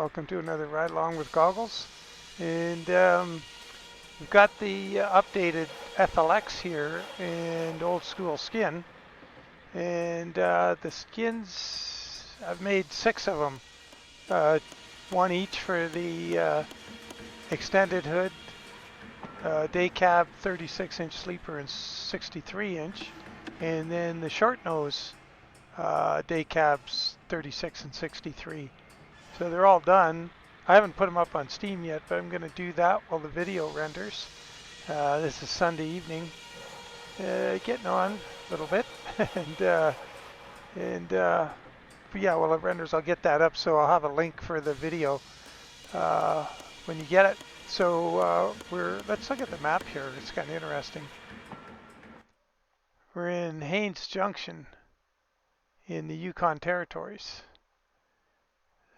welcome to another Ride Along with Goggles. And we've got the updated FLX here and old school skin. And the skins, I've made 6 of them. 1 each for the extended hood, day cab 36-inch sleeper and 63-inch. And then the short nose day cabs 36 and 63. So they're all done. I haven't put them up on Steam yet, but I'm going to do that while the video renders. This is Sunday evening, getting on a little bit, but yeah, while it renders, I'll get that up. So I'll have a link for the video when you get it. So let's look at the map here. It's kind of interesting. We're in Haines Junction in the Yukon territories.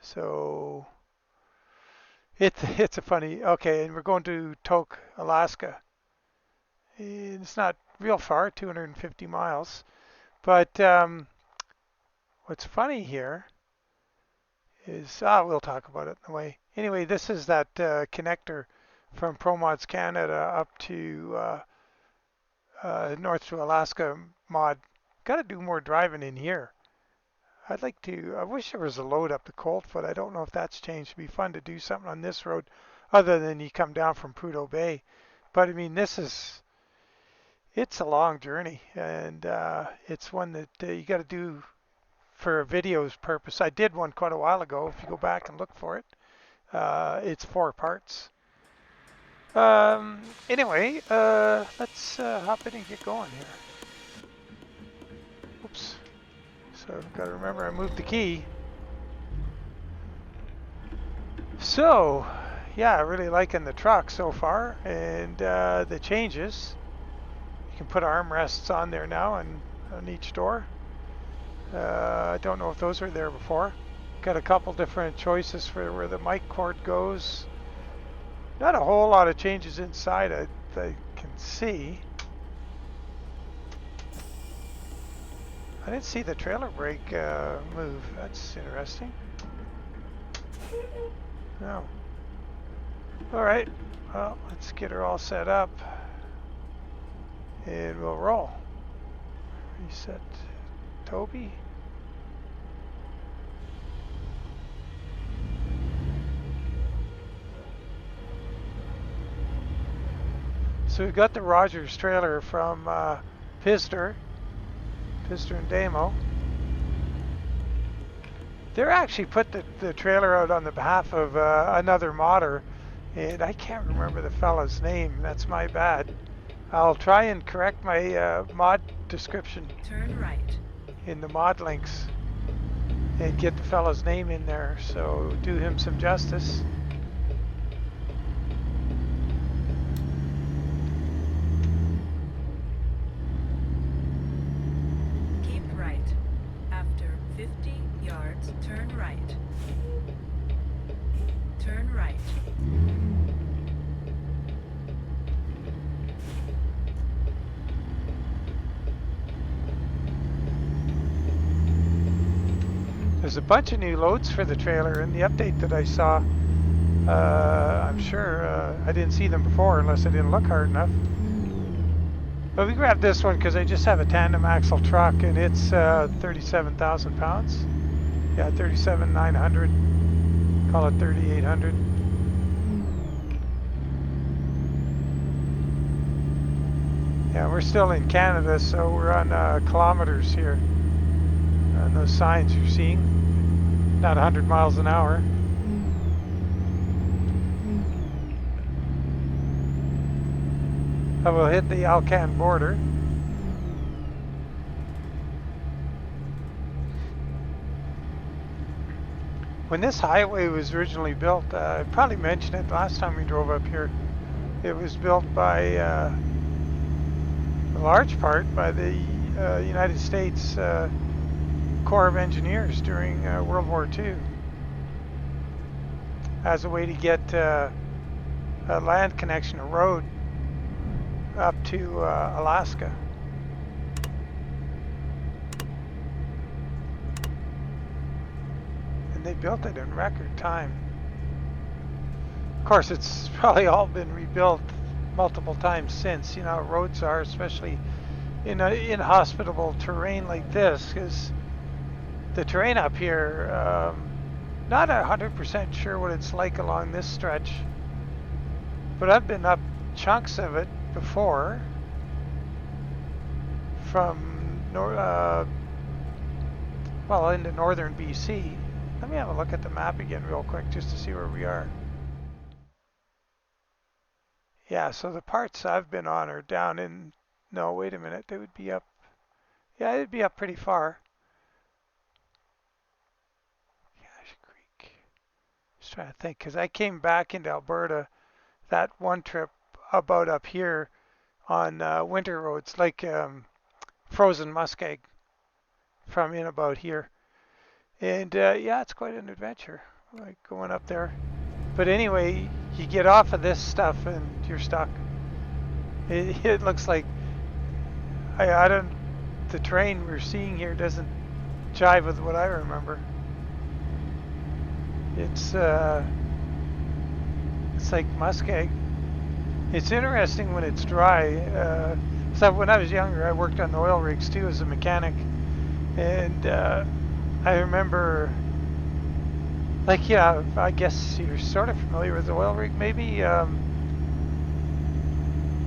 So it's a funny, okay, and we're going to Tok, Alaska. It's not real far, 250 miles. But what's funny here is, we'll talk about it in a way. Anyway, this is that connector from ProMods Canada up to north to Alaska mod. Got to do more driving in here. I wish there was a load up to Coldfoot. I don't know if that's changed. It'd be fun to do something on this road other than you come down from Prudhoe Bay. But I mean, it's a long journey, and it's one that you got to do for a video's purpose. I did one quite a while ago. If you go back and look for it, it's 4 parts. Anyway, let's hop in and get going here. Oops. So I've got to remember I moved the key. So, yeah, really liking the truck so far, and the changes. You can put armrests on there now and on each door. I don't know if those were there before. Got a couple different choices for where the mic cord goes. Not a whole lot of changes inside I can see. I didn't see the trailer brake move. That's interesting. No. All right. Well, let's get her all set up, and we'll roll. Reset Toby. So we've got the Rogers trailer from Pizzster and Damo. They're actually put the trailer out on the behalf of another modder, and I can't remember the fella's name. That's my bad. I'll try and correct my mod description. Turn right in the mod links and get the fella's name in there, so do him some justice. Turn right. Turn right. There's a bunch of new loads for the trailer in the update that I saw. I'm sure I didn't see them before unless I didn't look hard enough. But we grabbed this one because I just have a tandem axle truck, and it's 37,000 pounds. Yeah, 37,900. Call it 3,800. Yeah, we're still in Canada, so we're on kilometers here. On those signs you're seeing, not 100 miles an hour. I will hit the Alcan border. When this highway was originally built, I probably mentioned it last time we drove up here, it was built by, a large part, by the United States Corps of Engineers during World War II as a way to get a land connection, a road, up to Alaska. And they built it in record time. Of course, it's probably all been rebuilt multiple times since. You know how roads are, especially in inhospitable terrain like this, because the terrain up here, not 100% sure what it's like along this stretch, but I've been up chunks of it before from well, into northern BC. Let me have a look at the map again real quick just to see where we are. Yeah, so the parts I've been on are down in, no, wait a minute, they would be up, yeah, it'd be up pretty far. Cache Creek. Just trying to think, because I came back into Alberta that one trip about up here on winter roads, like frozen muskeg from in about here. And yeah, it's quite an adventure, like going up there. But anyway, you get off of this stuff and you're stuck. It looks like, I don't, the terrain we're seeing here doesn't jive with what I remember. It's like muskeg. It's interesting when it's dry. So when I was younger, I worked on oil rigs too as a mechanic, and I remember, like, yeah, I guess you're sort of familiar with the oil rig, maybe.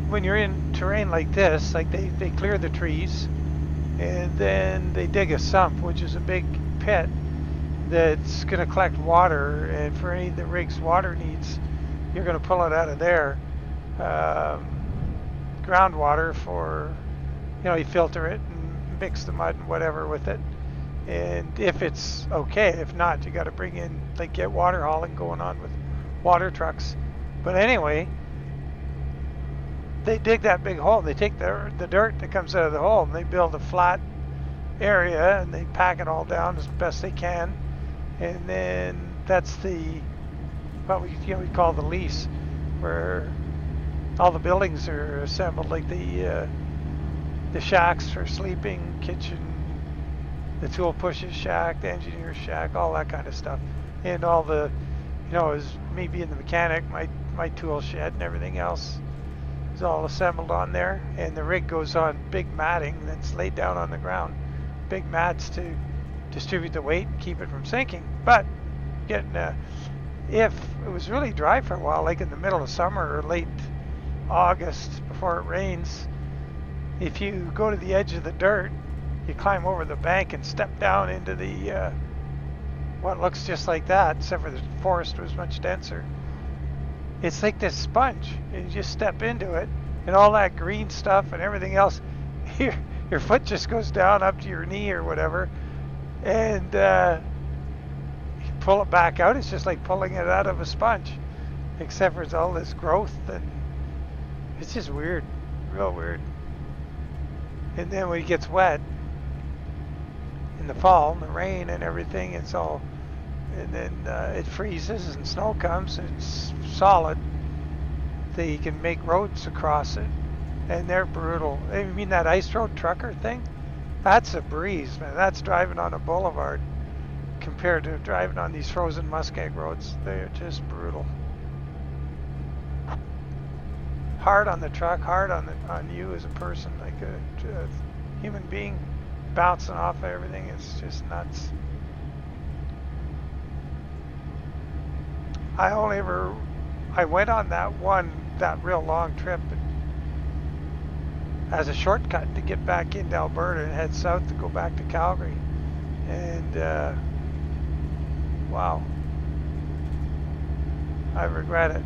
When you're in terrain like this, like they clear the trees, and then they dig a sump, which is a big pit that's going to collect water, and for any of the rig's water needs, you're going to pull it out of there. Groundwater for, you know, you filter it and mix the mud and whatever with it. And if it's okay, if not, you got to bring in, like, get water hauling going on with water trucks. But anyway, they dig that big hole. They take the dirt that comes out of the hole and they build a flat area and they pack it all down as best they can. And then that's what we call the lease, where all the buildings are assembled, like the shacks for sleeping, kitchen, the tool pushes shack, the engineer's shack, all that kind of stuff, and all the, you know, as me being the mechanic, my tool shed and everything else is all assembled on there, and the rig goes on big matting that's laid down on the ground, big mats to distribute the weight and keep it from sinking. But getting if it was really dry for a while, like in the middle of summer or late August before it rains, if you go to the edge of the dirt, you climb over the bank and step down into the what looks just like that, except for the forest was much denser. It's like this sponge, and you just step into it, and all that green stuff and everything else, your foot just goes down up to your knee or whatever, and you pull it back out. It's just like pulling it out of a sponge, except for it's all this growth, and it's just weird, real weird. And then when it gets wet in the fall, and the rain and everything, it's all, and then it freezes and snow comes and it's solid. They can make roads across it, and they're brutal. I mean, that ice road trucker thing, that's a breeze, man. That's driving on a boulevard compared to driving on these frozen muskeg roads. They're just brutal. Hard on the truck, hard on you as a person, like a human being, bouncing off of everything. It's just nuts. I went on that real long trip as a shortcut to get back into Alberta and head south to go back to Calgary. And wow, I regret it.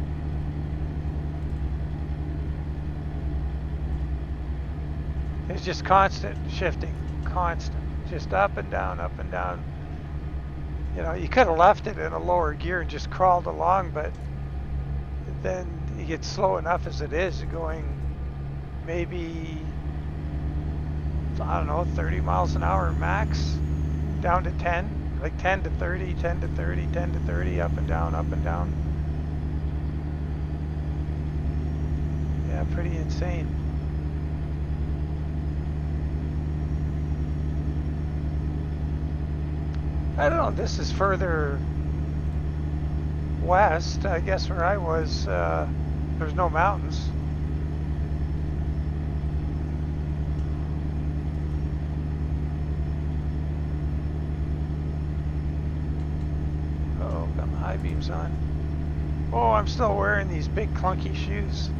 It's just constant shifting, constant, just up and down, up and down. You know, you could have left it in a lower gear and just crawled along, but then you get slow enough as it is, going maybe, I don't know, 30 miles an hour max, down to 10, like 10 to 30, 10 to 30, 10 to 30, up and down, up and down. Yeah, pretty insane. I don't know, this is further west. I guess where I was, there's no mountains. Oh, got my high beams on. Oh, I'm still wearing these big clunky shoes.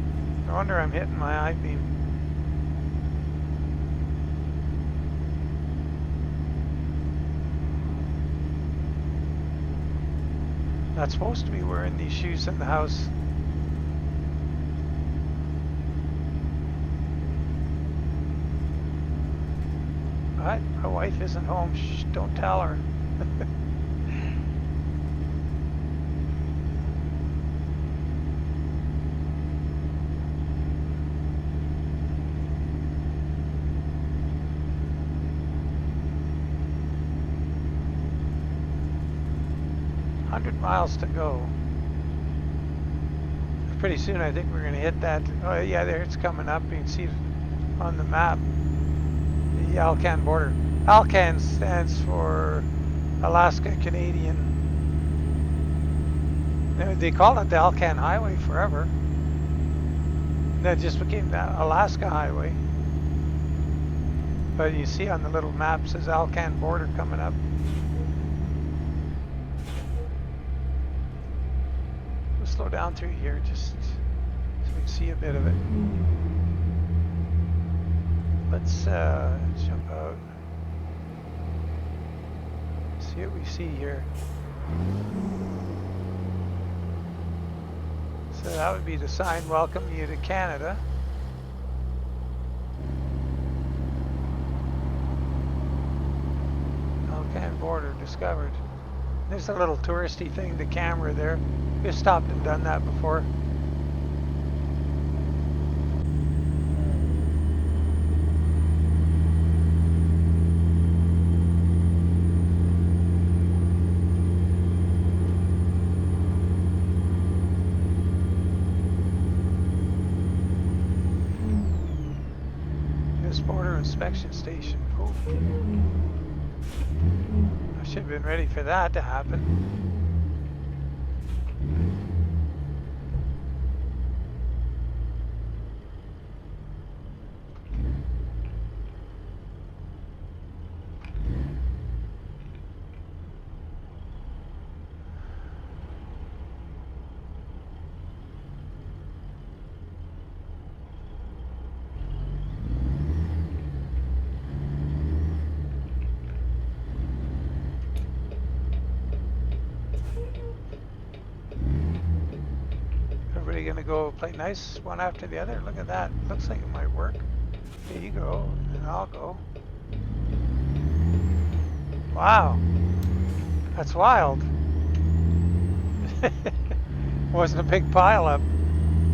No wonder I'm hitting my high beam. Not supposed to be wearing these shoes in the house. What? My wife isn't home. Shh, don't tell her. 100 miles to go. Pretty soon I think we're going to hit that. Oh yeah, there it's coming up. You can see it on the map. The Alcan border. Alcan stands for Alaska Canadian. They called it the Alcan Highway forever. That just became the Alaska Highway. But you see on the little map it says Alcan border coming up. Slow down through here just so we can see a bit of it. Let's jump out. See what we see here. So that would be the sign, welcome you to Canada. Alcan border discovered. There's a little touristy thing, the camera there. We've stopped and done that before. This border inspection station. Oh. I should have been ready for that to happen. Gonna go play nice one after the other. Look at that. Looks like it might work. Here you go, and I'll go. Wow, that's wild. Wasn't a big pile up.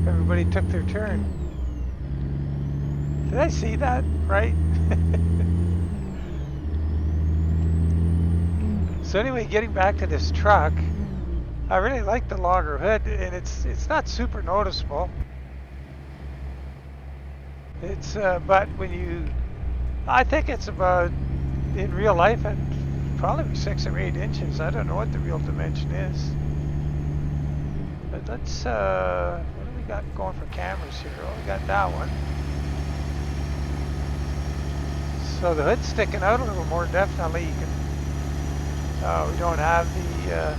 Everybody took their turn. Did I see that right? So anyway, getting back to this truck. I really like the longer hood, and it's not super noticeable. It's but when you, I think it's about in real life at probably 6 or 8 inches. I don't know what the real dimension is. But let's what do we got going for cameras here? Oh, we got that one. So the hood's sticking out a little more definitely. You can. We don't have the.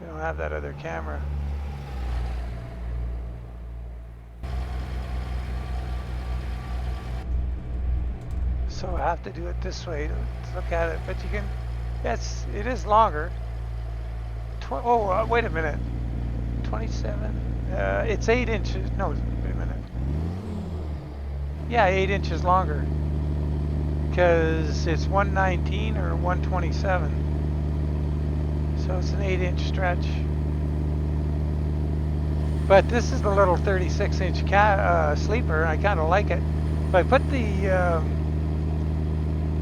We don't have that other camera. So I have to do it this way to look at it. But you can, yes, it is longer. Wait a minute. 27. It's 8 inches. No, wait a minute. Yeah, 8 inches longer. Because it's 119 or 127. So it's an 8-inch stretch. But this is the little 36-inch sleeper. I kind of like it. But I put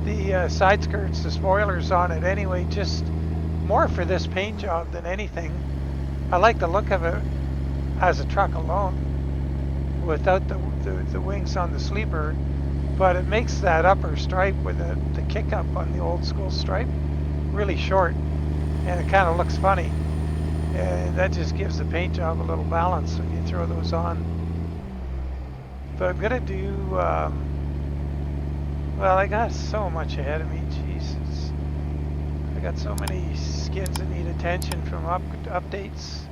the side skirts, the spoilers on it anyway, just more for this paint job than anything. I like the look of it as a truck alone, without the wings on the sleeper. But it makes that upper stripe with the kick up on the old school stripe really short. And it kind of looks funny. And that just gives the paint job a little balance when you throw those on. But I'm gonna do, well, I got so much ahead of me, Jesus. I got so many skins that need attention from updates.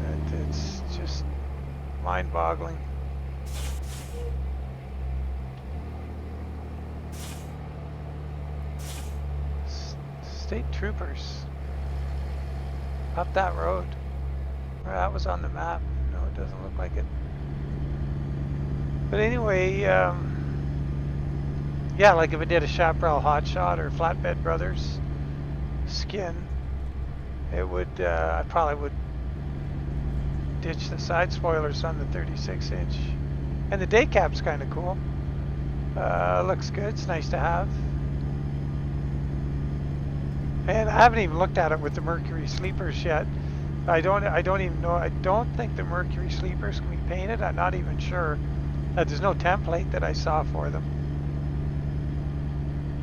That it's just mind-boggling. State troopers. Up that road. Well, that was on the map. No, it doesn't look like it. But anyway, yeah, like if I did a Chaparral Hotshot or Flatbed Brothers skin, it would, I probably would ditch the side spoilers on the 36-inch. And the day cap's kind of cool. Looks good. It's nice to have. And I haven't even looked at it with the Mercury sleepers yet. I don't even know. I don't think the Mercury sleepers can be painted. I'm not even sure. There's no template that I saw for them.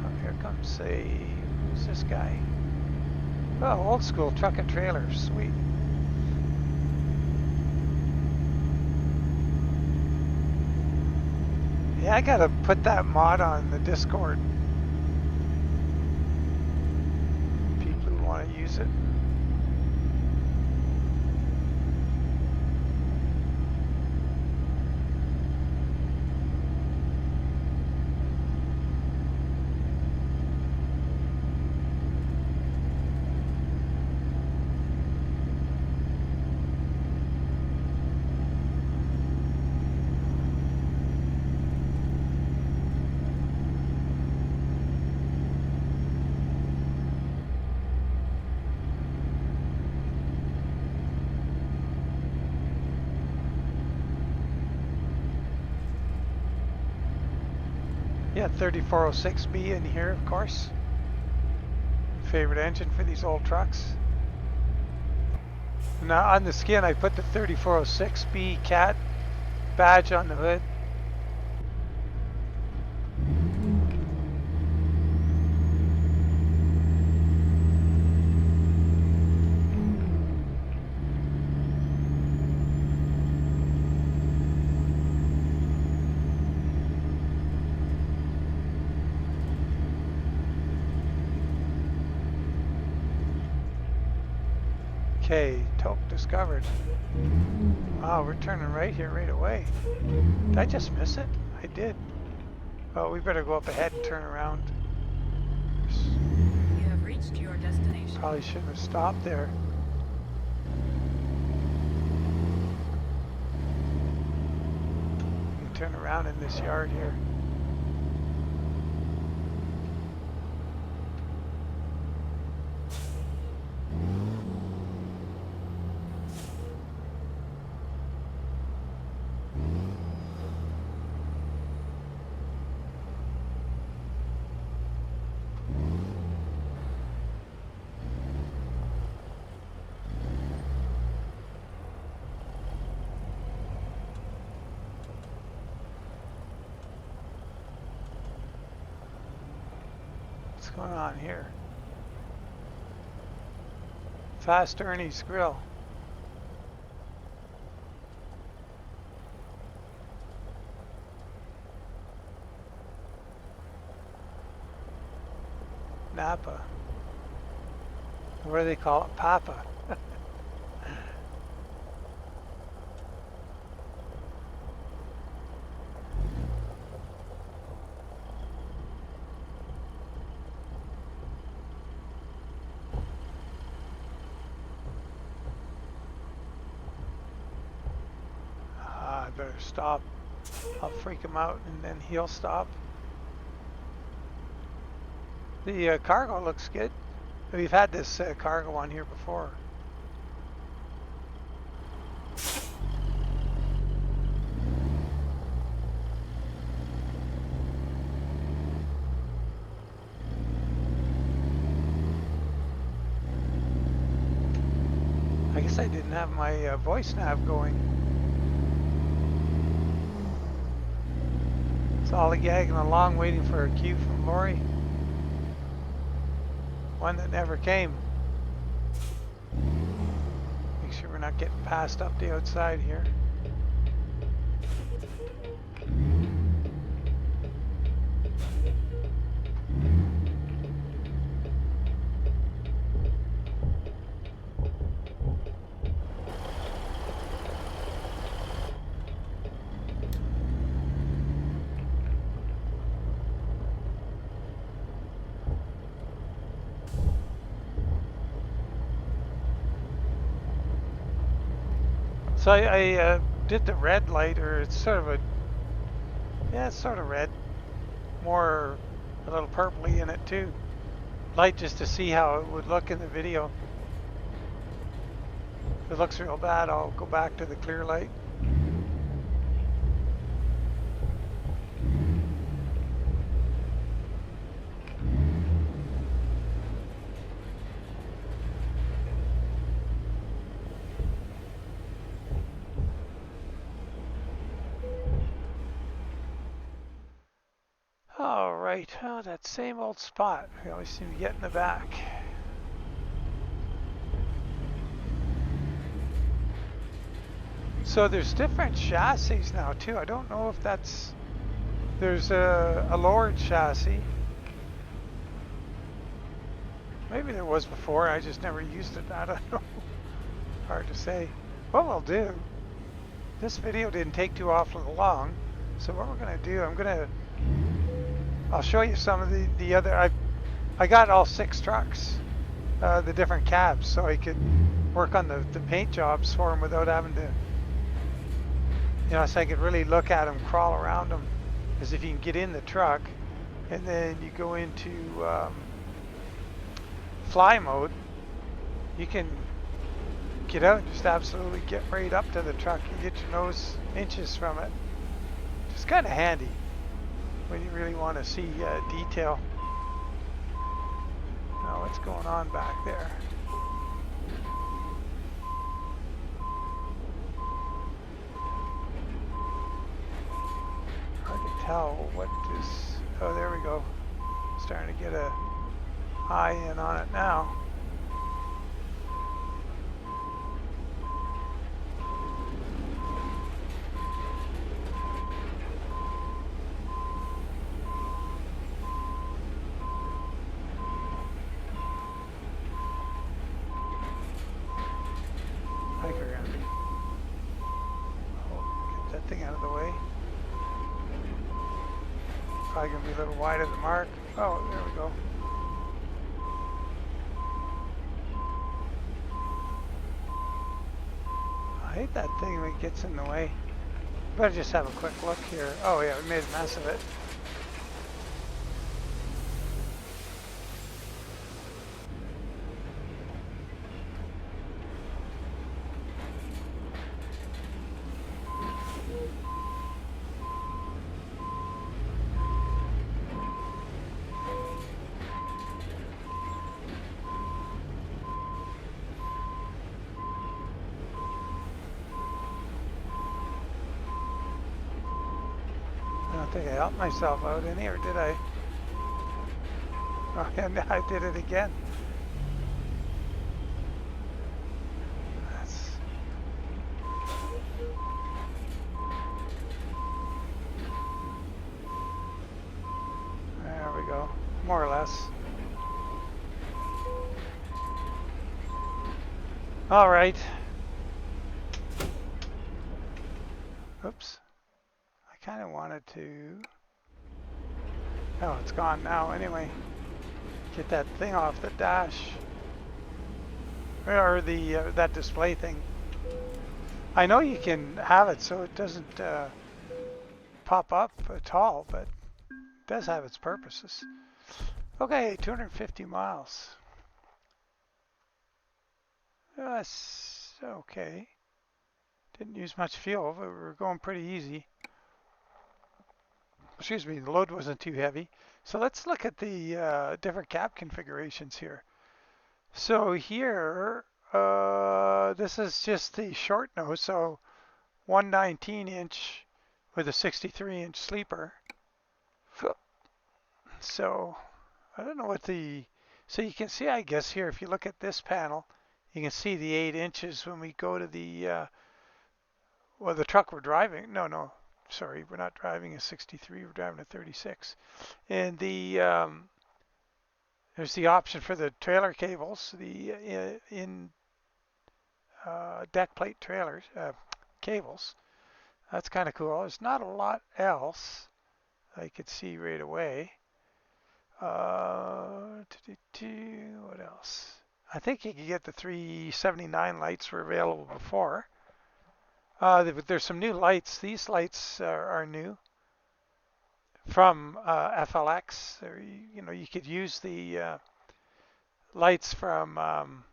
Oh, here comes who's this guy? Oh, old school truck and trailer. Sweet. Yeah, I gotta put that mod on the Discord. People who want to use it. Yeah, 3406B in here, of course. Favorite engine for these old trucks. Now on the skin, I put the 3406B KaD badge on the hood. Okay, Tok discovered. Wow, we're turning right here right away. Did I just miss it? I did. Oh, we better go up ahead and turn around. You have reached your destination. Probably shouldn't have stopped there. You can turn around in this yard here. What's going on here? Fast Ernie's Grill. Napa. What do they call it? Papa. I better stop. I'll freak him out and then he'll stop. The cargo looks good. We've had this cargo on here before. I guess I didn't have my voice nav going. It's ollie-gagging along waiting for a cue from Lori. One that never came. not getting passed up the outside here. So I did the red light, or it's sort of a, yeah, it's sort of red, more a little purpley in it too. Light just to see how it would look in the video. If it looks real bad, I'll go back to the clear light. All right, oh, that same old spot. We always seem to get in the back. So there's different chassis now too. I don't know if that's, there's a lowered chassis. Maybe there was before, I just never used it. I don't know. Hard to say. What we'll do, this video didn't take too awfully long, so what we're gonna do, I'll show you some of the other, I got all 6 trucks, the different cabs, so I could work on the paint jobs for them without having to, you know, so I could really look at them, crawl around them. Because if you can get in the truck and then you go into fly mode, you can get out and just absolutely get right up to the truck. You get your nose inches from it. It's kind of handy when you really want to see detail. Now what's going on back there? Hard to tell what is, oh there we go. Starting to get a eye in on it now. Probably gonna be a little wide of the mark. Oh, there we go. I hate that thing when it gets in the way. Better just have a quick look here. Oh yeah, we made a mess of it. I don't think I helped myself out in here, did I? Oh, and I did it again. There we go, more or less. All right. Oops. I kind of wanted to, oh, it's gone now anyway. Get that thing off the dash, or the that display thing. I know you can have it so it doesn't pop up at all, but it does have its purposes. Okay, 250 miles. That's okay. Didn't use much fuel, but we were going pretty easy. Excuse me, the load wasn't too heavy. So let's look at the different cab configurations here. So here, this is just the short nose, so 119 inch with a 63 inch sleeper. So I don't know what the, so you can see, I guess here, if you look at this panel, You can see the 8 inches when we go to the well, the truck we're driving. No, sorry, we're not driving a 63. We're driving a 36. And there's the option for the trailer cables, the in deck plate trailers cables. That's kind of cool. There's not a lot else I could see right away. What else? I think you could get the 379 lights were available before. There's some new lights. These lights are new from FLX. Or, you could use the lights from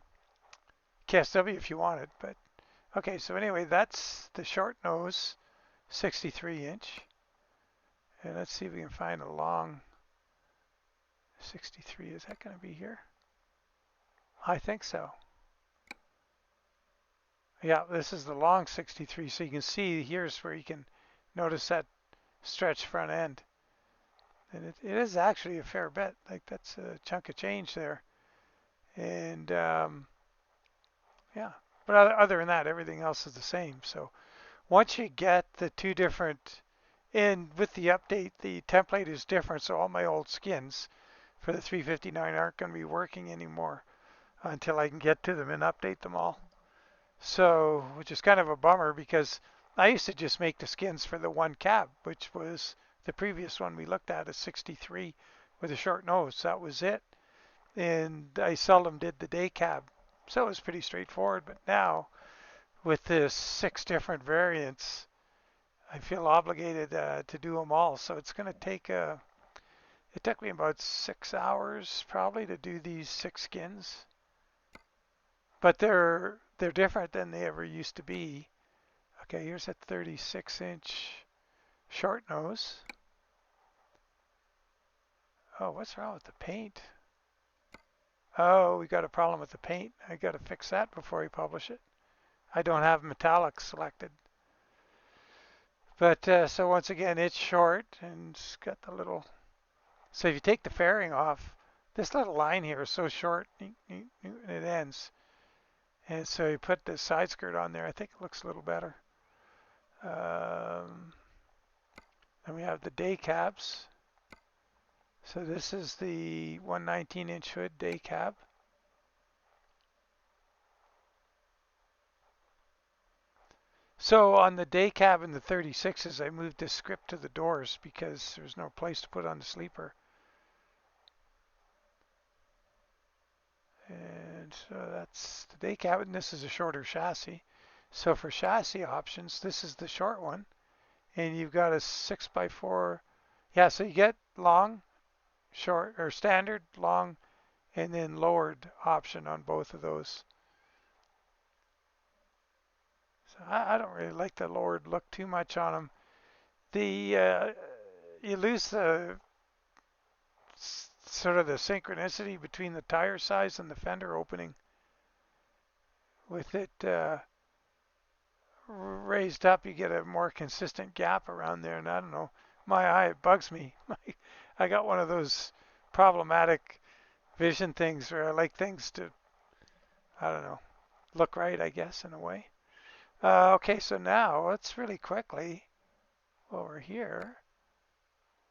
KSW if you wanted. But okay, so anyway, that's the short nose 63 inch. And let's see if we can find a long 63. Is that going to be here? I think so. Yeah, this is the long 63. So you can see here's where you can notice that stretch front end. And it is actually a fair bit. Like that's a chunk of change there. And yeah, but other than that, everything else is the same. So once you get the two different, and with the update, the template is different. So all my old skins for the 359 aren't going to be working anymore until I can get to them and update them all. So, which is kind of a bummer because I used to just make the skins for the one cab, which was the previous one we looked at, a 63 with a short nose. That was it. And I seldom did the day cab. So it was pretty straightforward. But now, with the 6 different variants, I feel obligated to do them all. So it's going to take it took me about 6 hours probably to do these 6 skins. But they're different than they ever used to be. Okay, here's a 36-inch short nose. Oh, what's wrong with the paint? Oh, we got a problem with the paint. I got to fix that before we publish it. I don't have metallic selected. But so once again, it's short and it's got the little. So if you take the fairing off, this little line here is so short, and it ends. And so you put the side skirt on there. I think it looks a little better. Then we have the day cabs. So this is the 119-inch hood day cab. So on the day cab and the 36s, I moved this script to the doors because there's no place to put on the sleeper. And so that's the day cab, and this is a shorter chassis. So for chassis options, this is the short one. And you've got a 6x4. Yeah, so you get long, short, or standard, long, and then lowered option on both of those. So I don't really like the lowered look too much on them. You lose the sort of the synchronicity between the tire size and the fender opening. With it raised up, you get a more consistent gap around there, and I don't know, my eye, it bugs me. I got one of those problematic vision things where I like things to, I don't know, look right, I guess, in a way. Okay, so now let's really quickly, over here,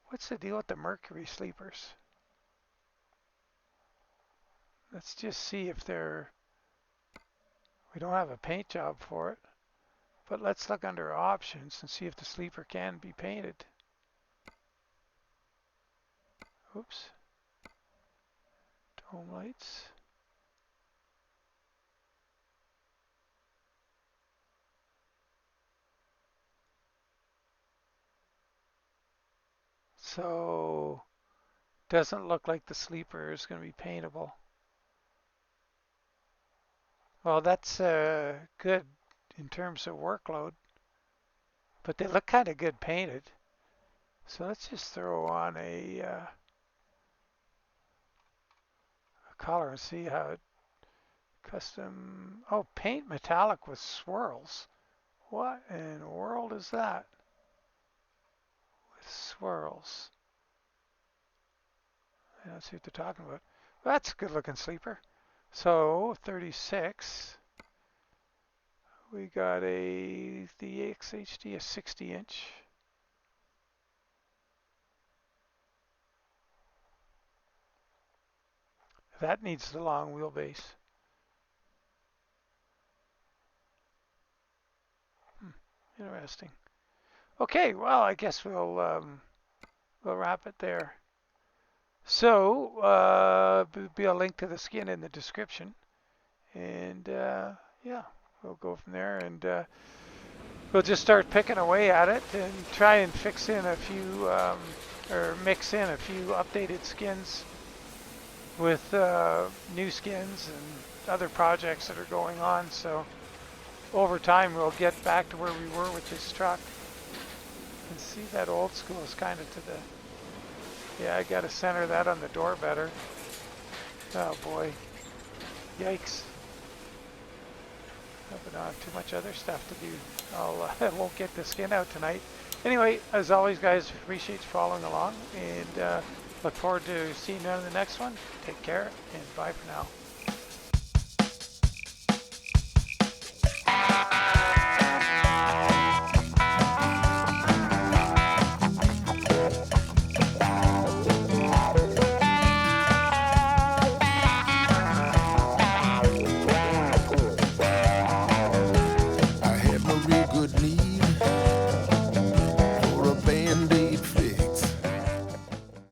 what's the deal with the Mercury sleepers? Let's just see if they're, we don't have a paint job for it, but let's look under options and see if the sleeper can be painted. Oops. Dome lights. So, doesn't look like the sleeper is going to be paintable. Well, that's good in terms of workload, but they look kind of good painted. So let's just throw on a color and see how it custom. Oh, paint metallic with swirls. What in the world is that? With swirls. Let's see what they're talking about. That's a good looking sleeper. So 36. We got the EXHD, a 60-inch. That needs the long wheelbase. Interesting. Okay, well, I guess we'll wrap it there. So be a link to the skin in the description, and yeah, we'll go from there, and we'll just start picking away at it and try and fix in a few or mix in a few updated skins with new skins and other projects that are going on. So over time, we'll get back to where we were with this truck. You can see that old school is kind of to the, yeah, I got to center that on the door better. Oh boy, yikes. But too much other stuff to do. I won't get the skin out tonight. Anyway, as always, guys, appreciate you following along, and look forward to seeing you on the next one. Take care, and bye for now. I had my real good need.